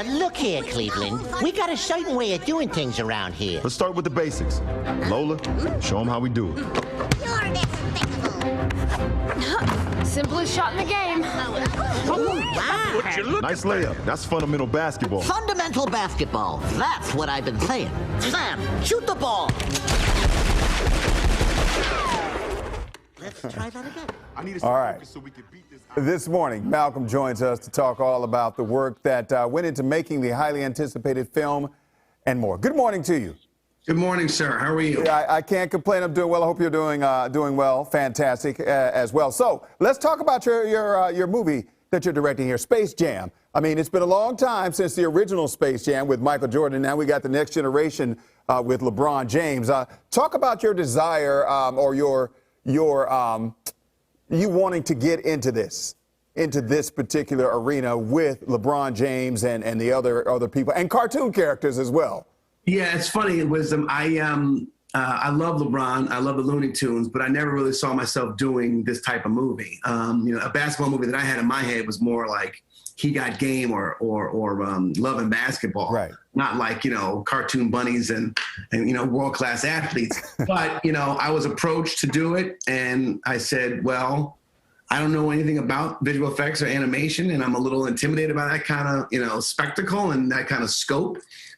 Look here, Cleveland. We got a certain way of doing things around here. Let's start with the basics. Lola, show them how we do it. You're despicable. Simplest shot in the game. Nice layup. That's fundamental basketball. Fundamental basketball. That's what I've been saying. Sam, shoot the ball. Let's try that again. All right. This morning, Malcolm joins us to talk all about the work that went into making the highly anticipated film and more. Good morning to you. Good morning, sir. How are you? Yeah, I can't complain. I'm doing well. I hope you're doing well. Fantastic as well. So let's talk about your movie that you're directing here, Space Jam. I mean, it's been a long time since the original Space Jam with Michael Jordan. Now we got the next generation with LeBron James. Talk about your desire or you wanting to get into this particular arena with LeBron James and the other people and cartoon characters as well. Yeah, it's funny, Wisdom. I love LeBron. I love the Looney Tunes, but I never really saw myself doing this type of movie. A basketball movie that I had in my head was more like He Got Game or Love and Basketball. Right. Not like, cartoon bunnies and world-class athletes. But, I was approached to do it, and I said, well, I don't know anything about visual effects or animation, and I'm a little intimidated by that kind of, spectacle and that kind of scope.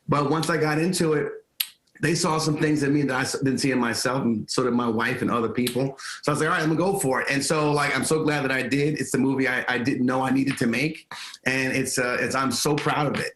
But once I got into it, they saw some things in me that I didn't see in myself, and so did my wife and other people. So I was like, all right, I'm gonna go for it. And so, I'm so glad that I did. It's the movie I didn't know I needed to make, and I'm so proud of it.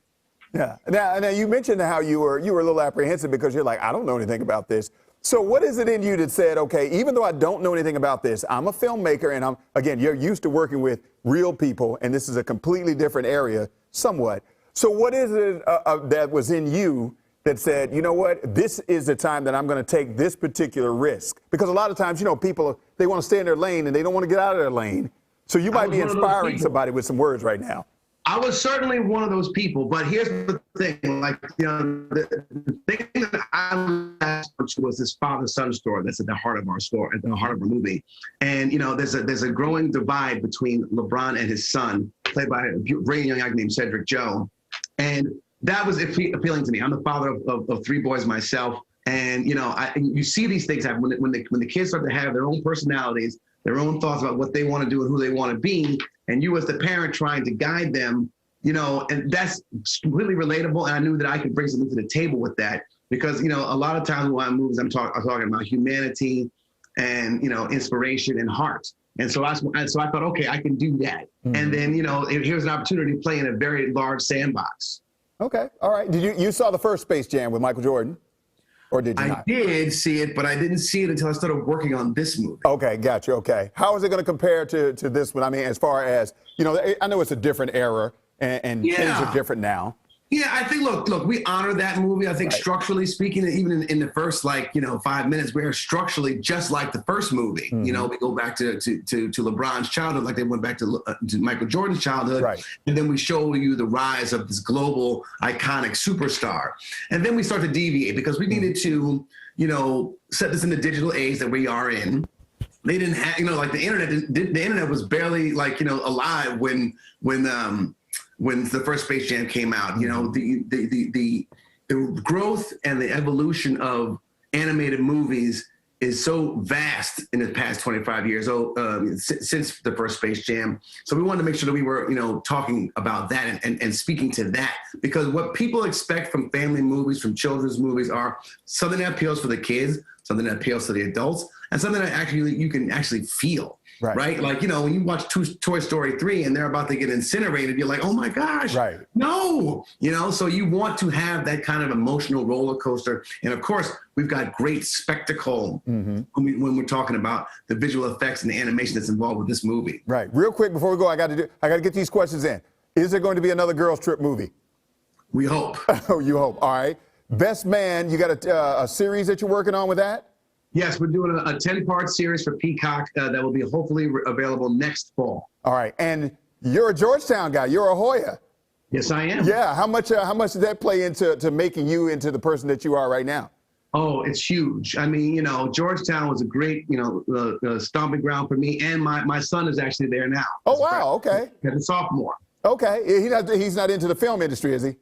Yeah. Now you mentioned how you were a little apprehensive because you're like, I don't know anything about this. So what is it in you that said, okay, even though I don't know anything about this, I'm a filmmaker, and you're used to working with real people, and this is a completely different area, somewhat. So what is it that was in you that said, you know what, this is the time that I'm going to take this particular risk? Because a lot of times, people, they want to stay in their lane and they don't want to get out of their lane. So you might be inspiring somebody with some words right now. I was certainly one of those people, but here's the thing, the thing that I loved was this father-son story that's at the heart of our story, at the heart of our movie. And, there's a growing divide between LeBron and his son, played by a brilliant young actor named Cedric Joe. And that was appealing to me. I'm the father of three boys myself. And, you see these things happen when the kids start to have their own personalities, their own thoughts about what they want to do and who they want to be. And you as the parent trying to guide them, and that's completely relatable. And I knew that I could bring something to the table with that because, a lot of times when I movies, I'm talking about humanity and, inspiration and heart. And so I thought, okay, I can do that. Mm-hmm. And then, here's an opportunity to play in a very large sandbox. Okay. All right. Did you saw the first Space Jam with Michael Jordan? Or did you not? I did see it, but I didn't see it until I started working on this movie. Okay, got you. Okay. How is it going to compare to this one? I mean, as far as, I know it's a different era and things are different now. Yeah, I think, look, we honor that movie. I think structurally speaking, even in the first, 5 minutes, we're structurally just like the first movie. Mm-hmm. We go back to LeBron's childhood, like they went back to Michael Jordan's childhood. Right. And then we show you the rise of this global iconic superstar. And then we start to deviate because we needed to, set this in the digital age that we are in. They didn't have, the internet was barely alive when the first Space Jam came out. The growth and the evolution of animated movies is so vast in the past 25 years since the first Space Jam. So we wanted to make sure that we were, talking about that and speaking to that, because what people expect from family movies, from children's movies, are something that appeals for the kids, something that appeals to the adults, and something that actually you can actually feel. Right? When you watch Toy Story 3 and they're about to get incinerated, you're like, oh my gosh, no. So you want to have that kind of emotional roller coaster. And of course, we've got great spectacle when we're talking about the visual effects and the animation that's involved with this movie. Right. Real quick, before we go, I got to get these questions in. Is there going to be another Girls Trip movie? We hope. Oh, you hope. All right. Best Man, you got a series that you're working on with that? Yes, we're doing a 10-part series for Peacock that will be hopefully available next fall. All right, and you're a Georgetown guy. You're a Hoya. Yes, I am. Yeah, how much does that play into making you into the person that you are right now? Oh, it's huge. I mean, Georgetown was a great, stomping ground for me, and my son is actually there now. Oh, wow, okay. As a sophomore. Okay, he's not into the film industry, is he?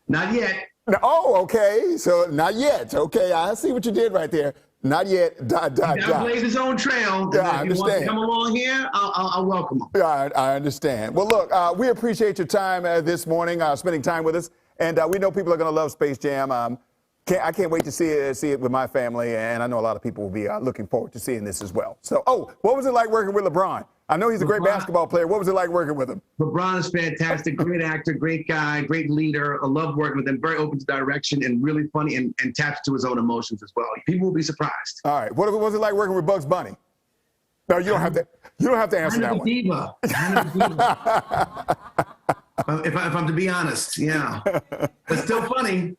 Not yet. No, oh, okay. So not yet. Okay, I see what you did right there. Not yet. Dot. He blaze his own trail. Yeah, I if he wants understand. to come along here, I'll welcome him. Yeah, I understand. Well, look, we appreciate your time this morning, spending time with us, and we know people are going to love Space Jam. I can't wait to see it with my family, and I know a lot of people will be looking forward to seeing this as well. So, what was it like working with LeBron? I know he's a great basketball player. What was it like working with him? LeBron is fantastic, great actor, great guy, great leader. I love working with him. Very open to direction and really funny and taps to his own emotions as well. People will be surprised. All right. What was it like working with Bugs Bunny? No, you don't have to. You don't have to answer that one. Diva. if I'm to be honest, yeah, but still funny.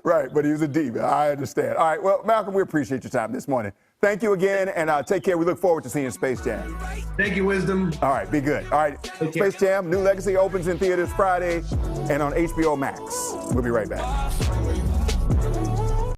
Right, but he was a diva. I understand. All right. Well, Malcolm, we appreciate your time this morning. Thank you again, and take care. We look forward to seeing Space Jam. Thank you, Wisdom. All right, be good. All right, Space Jam, New Legacy opens in theaters Friday and on HBO Max. We'll be right back.